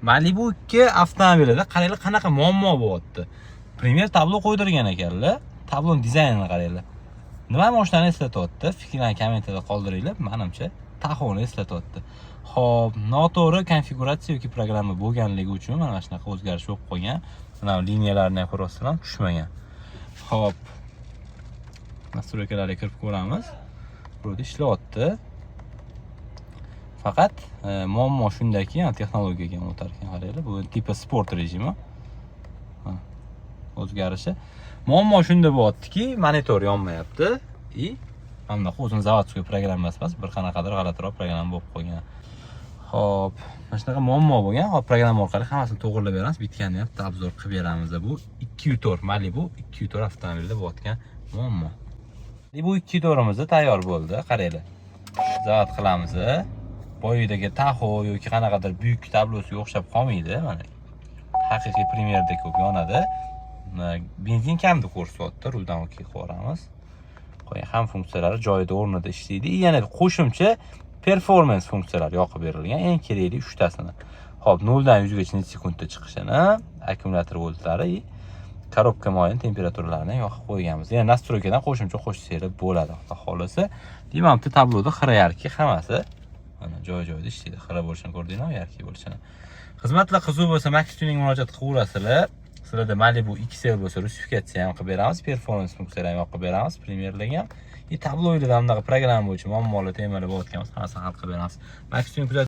Malibu 2 avtomobilida qaranglar qanaqa muammo bo'lyapti. Primer tablo qo'ydirgan ekanlar. Tabloni dizaynini qaranglar. Nima mashinani eslatyapti? Fikrlarni kommentarda qoldiringlar. Menimcha Taho'ni eslatyapti. Xo'p, noto'g'ri konfiguratsiya yoki programma bo'lganligi uchun mana shunaqa o'zgarish bo'lib qolgan. Mana liniyalarni ham ko'ryapsizlar, tushmagan. Xo'p. Nastroykalarga kirib ko'ramiz. Burada ishlayapti. Faqat muammo shundaki, texnologiyaga o'tarkan qaranglar. Bu tipi sport rejimi. O'zgarishi. Muammo shunda bo'lyaptiki, monitor yonmayapti. Mana o'zini zavodskiy programmasi emas, bir qanaqadir g'alatiroq programma bo'lib qolgan. Xo'p, mana shunaqa muammo bo'lgan. Xo'p, programma orqali hammasini to'g'rilab beramiz. Bitganini ham obzor qilib beramiz. Bu 2.4 Malibu 2.4 avtomobilda bo'layotgan muammo. Bu 2.4imiz tayyor bo'ldi. Qaranglar. Zavod qilamiz. Boyidagi Taho yoki qanaqadir buyuk tablosiga o'xshab qolmaydi. Mana haqiqiy primerda ko'p yonadi. Benzin kamda ko'rsatyapti. Ruldan o'tkazib qo'yamiz. Ham funksiyalari joyida o'rnida ishlaydi. Yana qo'shimcha performance funksiyalari yoqib berilgan. Eng kerakli 3 tasini. Xo'p, 0 dan 100 gacha necha sekundda chiqishini, akkumulyator voltlari, korobka moyini temperaturalarini yoqib qo'yganmiz. Yana nastroykadan qo'shimcha qo'shsangiz bo'ladi, xudo xolasa. Demakki, tabloda xira-yarki hammasi mana joy-joyida ishlaydi. Xira bo'lishini ko'rdingizmi, yarki bo'lishini. Xizmatlar qiziq bo'lsa, Max Tuning murojaat qilaverasizlar. Sizlarda Malibu XL bo'lsa, rusifikatsiya ham qilib beramiz, performance funksiyalarini yoqib beramiz, primerlarga ham. Tabloida ham bunaqa programma bo'yicha muammolar, temalar bo'layotgan bo'lsa, hammasini hal qilib beramiz. Max Tuning